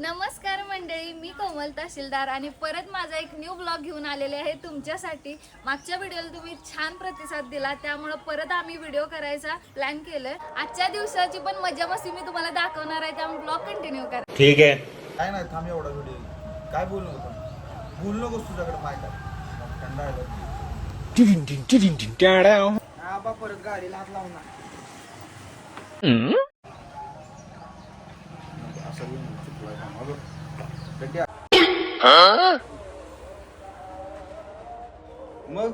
नमस्कार मंडळी, मी कोमल तहसीलदार आणि परत माझा एक न्यू ब्लॉग घेऊन आलेले आहे तुमच्यासाठी। मागच्या व्हिडिओला तुम्ही छान प्रतिसाद दिला, त्यामुळे परत आम्ही व्हिडिओ करायचा प्लॅन केलं। आजच्या दिवसाची पण मजा मस्ती मी तुम्हाला दाखवणार आहे, त्यामुळे ब्लॉग कंटिन्यू करा। ठीक आहे। काय नाही, थांब एवढा व्हिडिओ काय बोलू नको, बोलू नकोस तुझ्याकडे माहिती आहे थंड आहे आबा परत गाडीला हात लावू ना मग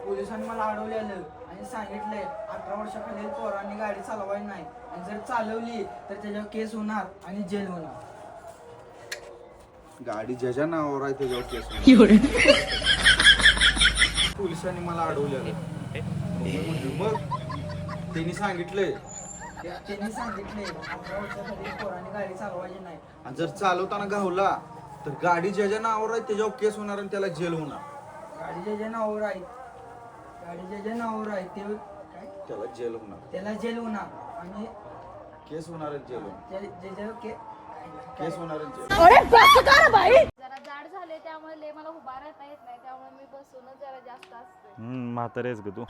पोलिसांनी मला अडवलेलं आणि सांगितलंय 18 वर्षाखालील पोरांनी गाडी चालवायची नाही आणि जर चालवली तर त्याच्यावर केस होणार आणि जेल होणार। गाडी ज्याच्या नावावर आहे त्याच्यावर केस होणार। पोलिसांनी मला अडवलेलं मग त्यांनी सांगितलंय 18 वर्षाखालील पोरांनी गाडी चालवायची नाही आणि जर चालवताना गावला तर गाडी ज्याच्या नावावर आहे त्याच्यावर केस होणार आणि त्याला जेल होणार। गाडी ज्याच्या नावावर आहे त्याला जेल होणार, त्याला जेल होणार आणि केस होणार आणि जेल होणार, ज्याच्यावर केस होणार आणि जेल। जरा जाड झाले त्यामुळे लय मला उभा राहता येत नाही, त्यामुळे मी बसूनच जरा जास्त असते। म्हातारेच ग तू।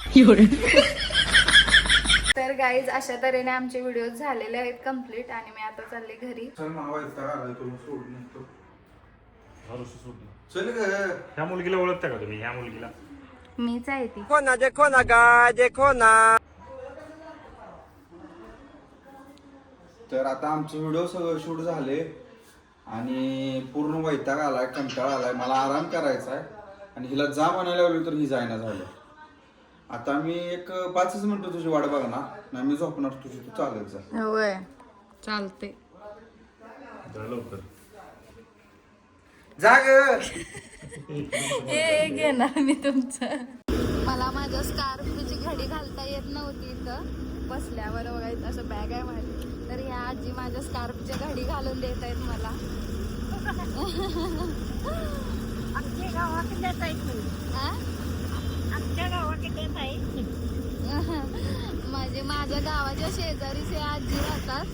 तर गाईज, अशा तऱ्हेने आमचे व्हिडिओ झालेले आहेत कंप्लीट आणि मी आता चालले घरी। चल मला वैताग आलाय, तुला सोडून येतो। चल ग। ह्या मुलगीला ओळखता का तुम्ही? ह्या मुलगीला मीच आहे ती। तर आता आमचे व्हिडिओ सगळं शूट झाले आणि पूर्ण वैताग आलाय, कंटाळा आलाय, मला आराम करायचा आहे आणि हिला जा म्हणायला लावली तर ही जायना झालं। आता मी एक 5 मिनिटं तुझी वाट बघणार, नाही मी झोपणार, तुझी तू चालत जा। होय, चालते। लवकर जाग। हे घेणार मी तुमचं। मला माझ्या स्कार्फची घडी घालता येत नव्हती, इथं बसल्यावर बघायचं असं बॅग आहे माझी, तर ह्या आजी माझ्या स्कार्फची घडी घालून देत आहेत मला। आमच्या गावाकडे देत आहेत आ? आमच्या गावाकडे देत आहेत म्हणजे माझ्या गावाच्या शेजारीच हे आजी राहतात,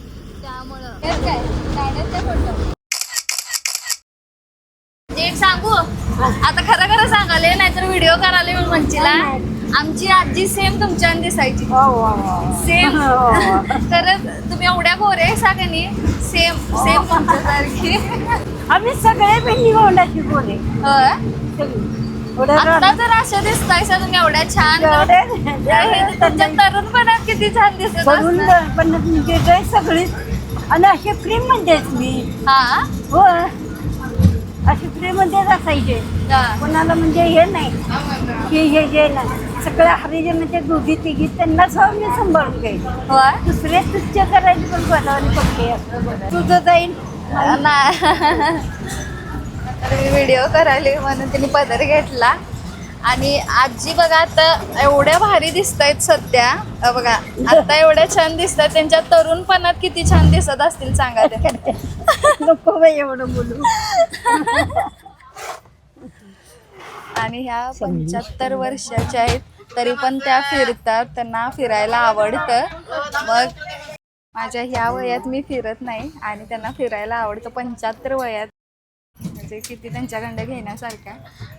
त्यामुळं हेच काय काढायचं फोटो नीट सांगू आता, खरं खरं सांगाले नाहीतर व्हिडिओ करायला मी म्हणशीला। आमची आजी सेम तुमच्या दिसायची, सेम। तर तुम्ही एवढ्या गोरे आहे सगळ्यांनी, सेम सेम तुमच्यासारखी। आम्ही सगळे बहिणी भावंडाची बोले आता जर अशा दिसतायसा तुम्ही एवढ्या छान, तुमच्या तरुणपणात किती छान दिसत असणार। पण तुमचे सगळी आणि असे प्रेम म्हणतेच मी। हा हो, असे प्रेम म्हणतेच असायचे, कोणाला म्हणजे हे नाही की हे जे नाही, सगळ्या हरिजनाच्या दोघी तिघी त्यांना सह मी सांभाळून घ्यायचे, दुसरे तुच्छ करायचे पण बोलावले पक्के तुझं जाईल व्हिडिओ करायला म्हणून तिने पदर घेतला। आणि आजी बघा आता एवढ्या भारी दिसतायत सध्या, बघा आता एवढ्या छान दिसतात, त्यांच्या तरुणपणात किती छान दिसत असतील सांगा ते। नको बाई एवढं बोलू। आणि ह्या 75 वर्षाच्या आहेत, तरी पण त्या फिरतात, त्यांना फिरायला आवडतं। मग माझ्या ह्या वयात मी फिरत नाही आणि त्यांना फिरायला आवडतं 75 वयात, म्हणजे किती त्यांच्याकडं घेण्यासारखं।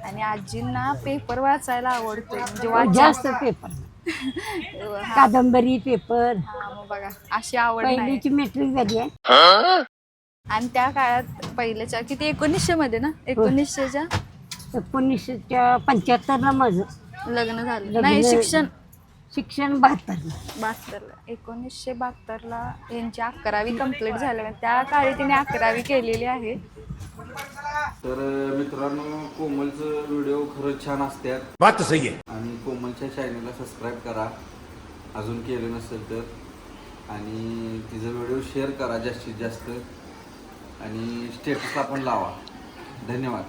आणि आजींना पेपर वाचायला आवडतोय, म्हणजे जास्त पेपर, कादंबरी पेपर, मग बघा अशी आवड नाही। पहिलीची मेट्रिक झाली आहे आणि त्या काळात पहिल्याच्या किती 1900 मध्ये ना, 1900च्या 1975 माझं लग्न झालं नाही, शिक्षण 72ला 1972ला यांची 11वी कंप्लीट झाली, त्या काळी तिने 11वी केलेली आहे। तर मित्रांनो, कोमलचं व्हिडिओ खरंच छान असतात, बात तो सही आहे। आणि कोमलच्या चॅनलला सबस्क्राईब करा अजून केलं नसेल तर, आणि तिचा व्हिडिओ शेअर करा जास्तीत जास्त, आणि स्टेटसला पण लावा। धन्यवाद।